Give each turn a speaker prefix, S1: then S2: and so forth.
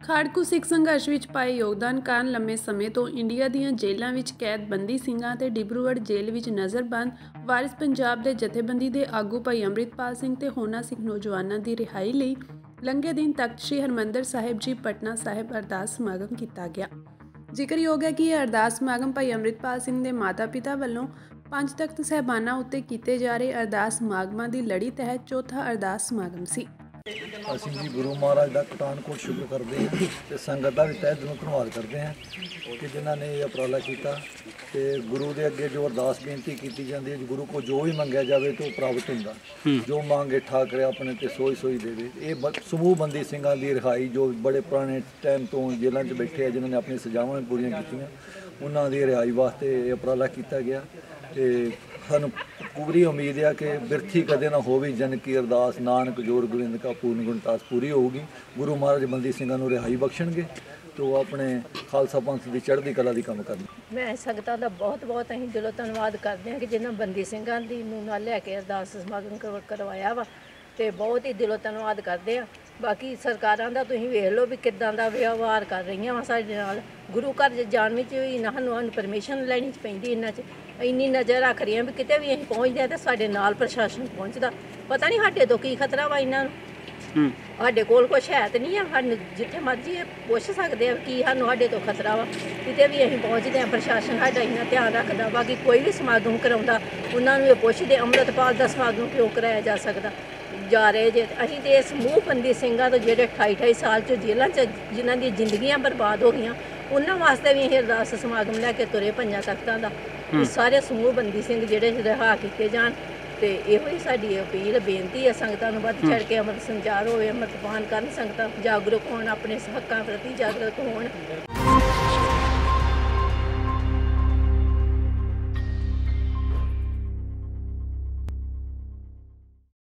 S1: ਖਾੜਕੂ ਸਿੱਖ ਸੰਘਰਸ਼ ਵਿੱਚ ਪਾਏ ਯੋਗਦਾਨ ਕਾਰਨ ਲੰਮੇ ਸਮੇਂ ਤੋਂ ਇੰਡੀਆ ਦੀਆਂ ਜੇਲ੍ਹਾਂ ਵਿੱਚ ਕੈਦ ਬੰਦੀ ਸਿੰਘਾਂ ਤੇ ਡਿਬਰੂਗੜ੍ਹ ਜੇਲ੍ਹ ਵਿੱਚ ਨਜ਼ਰਬੰਦ ਵਾਰਿਸ ਪੰਜਾਬ ਦੇ ਜਥੇਬੰਦੀ ਦੇ ਆਗੂ ਭਾਈ ਅੰਮ੍ਰਿਤਪਾਲ ਸਿੰਘ ਤੇ ਹੋਰਨਾਂ ਸਿੱਖ ਨੌਜਵਾਨਾਂ ਦੀ ਰਿਹਾਈ ਲਈ ਲੰਘੇ ਦਿਨ ਤਖਤ ਸ੍ਰੀ ਹਰਿਮੰਦਰ ਸਾਹਿਬ ਜੀ ਪਟਨਾ ਸਾਹਿਬ ਅਰਦਾਸ ਸਮਾਗਮ ਕੀਤਾ ਗਿਆ। ਜ਼ਿਕਰਯੋਗ ਹੈ ਕਿ ਇਹ ਅਰਦਾਸ ਸਮਾਗਮ ਭਾਈ ਅੰਮ੍ਰਿਤਪਾਲ ਸਿੰਘ ਦੇ ਮਾਤਾ-ਪਿਤਾ ਵੱਲੋਂ ਪੰਜ ਤਖਤ ਸਾਹਿਬਾਨਾਂ ਉੱਤੇ ਕੀਤੇ ਜਾ ਰਹੇ ਅਰਦਾਸ ਸਮਾਗਮਾਂ ਦੀ ਲੜੀ ਤਹਿਤ ਚੌਥਾ ਅਰਦਾਸ ਸਮਾਗਮ ਸੀ।
S2: ਅਸੀਂ ਜੀ ਗੁਰੂ ਮਹਾਰਾਜ ਦਾ ਕਟਾਨਕੋਟ ਸ਼ੁਕਰ ਕਰਦੇ ਹਾਂ ਤੇ ਸੰਗਤ ਦਾ ਵੀ ਤਹਿ ਦਿਲੋਂ ਧੰਨਵਾਦ ਕਰਦੇ ਹਾਂ ਕਿ ਜਿਨ੍ਹਾਂ ਨੇ ਇਹ ਉਪਰਾਲਾ ਕੀਤਾ ਤੇ ਗੁਰੂ ਦੇ ਅੱਗੇ ਜੋ ਅਰਦਾਸ ਬੇਨਤੀ ਕੀਤੀ ਜਾਂਦੀ ਹੈ, ਗੁਰੂ ਕੋ ਜੋ ਵੀ ਮੰਗਿਆ ਜਾਵੇ ਤਾਂ ਉਹ ਪ੍ਰਾਪਤ ਹੁੰਦਾ। ਜੋ ਮੰਗੇ ਠਾਕਰੇ ਆਪਣੇ ਤੇ ਸੋਈ ਦੇਵੇ। ਇਹ ਸਮੂਹ ਬੰਦੀ ਸਿੰਘਾਂ ਦੀ ਰਿਹਾਈ ਜੋ ਬੜੇ ਪੁਰਾਣੇ ਟਾਈਮ ਤੋਂ ਜੇਲ੍ਹਾਂ 'ਚ ਬੈਠੇ ਆ, ਜਿਨ੍ਹਾਂ ਨੇ ਆਪਣੀ ਸਜ਼ਾਵਾਂ ਵੀ ਪੂਰੀਆਂ ਕੀਤੀਆਂ, ਉਹਨਾਂ ਦੀ ਰਿਹਾਈ ਵਾਸਤੇ ਇਹ ਉਪਰਾਲਾ ਕੀਤਾ ਗਿਆ। ਤੇ ਸਾਨੂੰ ਪੂਰੀ ਉਮੀਦ ਹੈ ਕਿ ਬਿਰਥੀ ਕਦੇ ਨਾ ਹੋਵੇ। ਜਨ ਕੀ ਅਰਦਾਸ ਨਾਨਕ ਜੋੜ ਗੋਬਿੰਦ ਕਾ ਪੂਰਨ ਗੁਣਤਾਸ ਪੂਰੀ ਹੋਊਗੀ। ਗੁਰੂ ਮਹਾਰਾਜ ਬੰਦੀ ਸਿੰਘਾਂ ਨੂੰ ਰਿਹਾਈ ਬਖਸ਼ਣਗੇ ਤੇ ਆਪਣੇ ਖਾਲਸਾ ਪੰਥ ਦੀ ਚੜ੍ਹਦੀ ਕਲਾ ਦੀ ਕੰਮ ਕਰਨ।
S3: ਮੈਂ ਸੰਗਤਾਂ ਦਾ ਬਹੁਤ ਅਸੀਂ ਦਿਲੋਂ ਧੰਨਵਾਦ ਕਰਦੇ ਹਾਂ ਕਿ ਜਿਨ੍ਹਾਂ ਬੰਦੀ ਸਿੰਘਾਂ ਦੀ ਨੂੰ ਨਾਲ ਲੈ ਕੇ ਅਰਦਾਸ ਸਮਾਗਮ ਕਰਵਾਇਆ ਵਾ ਤੇ ਬਹੁਤ ਹੀ ਦਿਲੋਂ ਧੰਨਵਾਦ ਕਰਦੇ ਹਾਂ। ਬਾਕੀ ਸਰਕਾਰਾਂ ਦਾ ਤੁਸੀਂ ਵੇਖ ਲਓ ਵੀ ਕਿੱਦਾਂ ਦਾ ਵਿਵਹਾਰ ਕਰ ਰਹੀਆਂ ਵਾ ਸਾਡੇ ਨਾਲ। ਗੁਰੂ ਘਰ ਜਾਣ ਵਿੱਚ ਵੀ ਸਾਨੂੰ ਪਰਮਿਸ਼ਨ ਲੈਣੀ ਪੈਂਦੀ, ਇਹਨਾਂ 'ਚ ਇੰਨੀ ਨਜ਼ਰ ਰੱਖ ਰਹੀਆਂ ਵੀ ਕਿਤੇ ਵੀ ਅਸੀਂ ਪਹੁੰਚਦੇ ਹਾਂ ਤਾਂ ਸਾਡੇ ਨਾਲ ਪ੍ਰਸ਼ਾਸਨ ਪਹੁੰਚਦਾ। ਪਤਾ ਨਹੀਂ ਸਾਡੇ ਤੋਂ ਕੀ ਖਤਰਾ ਵਾ ਇਹਨਾਂ ਨੂੰ। ਸਾਡੇ ਕੋਲ ਕੁਛ ਹੈ ਤਾਂ ਨਹੀਂ ਆ, ਸਾਨੂੰ ਜਿੱਥੇ ਮਰਜ਼ੀ ਪੁੱਛ ਸਕਦੇ ਆ ਕੀ ਸਾਨੂੰ ਸਾਡੇ ਤੋਂ ਖਤਰਾ ਵਾ। ਕਿਤੇ ਵੀ ਅਸੀਂ ਪਹੁੰਚਦੇ ਹਾਂ ਪ੍ਰਸ਼ਾਸਨ ਸਾਡਾ ਇੰਨਾ ਧਿਆਨ ਰੱਖਦਾ ਵਾ ਕਿ ਕੋਈ ਵੀ ਸਮਾਗਮ ਕਰਾਉਂਦਾ ਉਹਨਾਂ ਨੂੰ ਇਹ ਪੁੱਛਦੇ ਅੰਮ੍ਰਿਤਪਾਲ ਦਾ ਸਮਾਗਮ ਕਿਉਂ ਕਰਾਇਆ ਜਾ ਸਕਦਾ ਜਾ ਰਹੇ ਜੇ। ਅਸੀਂ ਤੇ ਇਸ ਸਮੂਹ ਬੰਦੀ ਸਿੰਘਾਂ ਤੋਂ ਜਿਹੜੇ 28 ਸਾਲ 'ਚ ਜੇਲ੍ਹਾਂ 'ਚ ਜਿਨ੍ਹਾਂ ਦੀਆਂ ਜ਼ਿੰਦਗੀਆਂ ਬਰਬਾਦ ਹੋ ਗਈਆਂ, ਉਹਨਾਂ ਵਾਸਤੇ ਵੀ ਇਹ ਅਰਦਾਸ ਸਮਾਗਮ ਲੈ ਕੇ ਤੁਰੇ ਪੰਜਾਂ ਤਖਤਾਂ ਦਾ। ਸਾਰੇ ਸਮੂਹ ਬੰਦੀ ਸਿੰਘ ਜਿਹੜੇ ਰਿਹਾ ਕੀਤੇ ਜਾਣ ਤੇ ਇਹੋ ਹੀ ਸਾਡੀ ਅਪੀਲ ਬੇਨਤੀ ਹੈ ਸੰਗਤਾਂ ਨੂੰ ਵੱਧ ਚੜ੍ਹ ਕੇ ਅੰਮ੍ਰਿਤ ਸੰਚਾਰ ਹੋਵੇ, ਅੰਮ੍ਰਿਤਪਾਨ ਕਰਨ, ਸੰਗਤਾਂ ਜਾਗਰੂਕ ਹੋਣ, ਆਪਣੇ ਹੱਕਾਂ ਪ੍ਰਤੀ ਜਾਗਰੂਕ ਹੋਣ।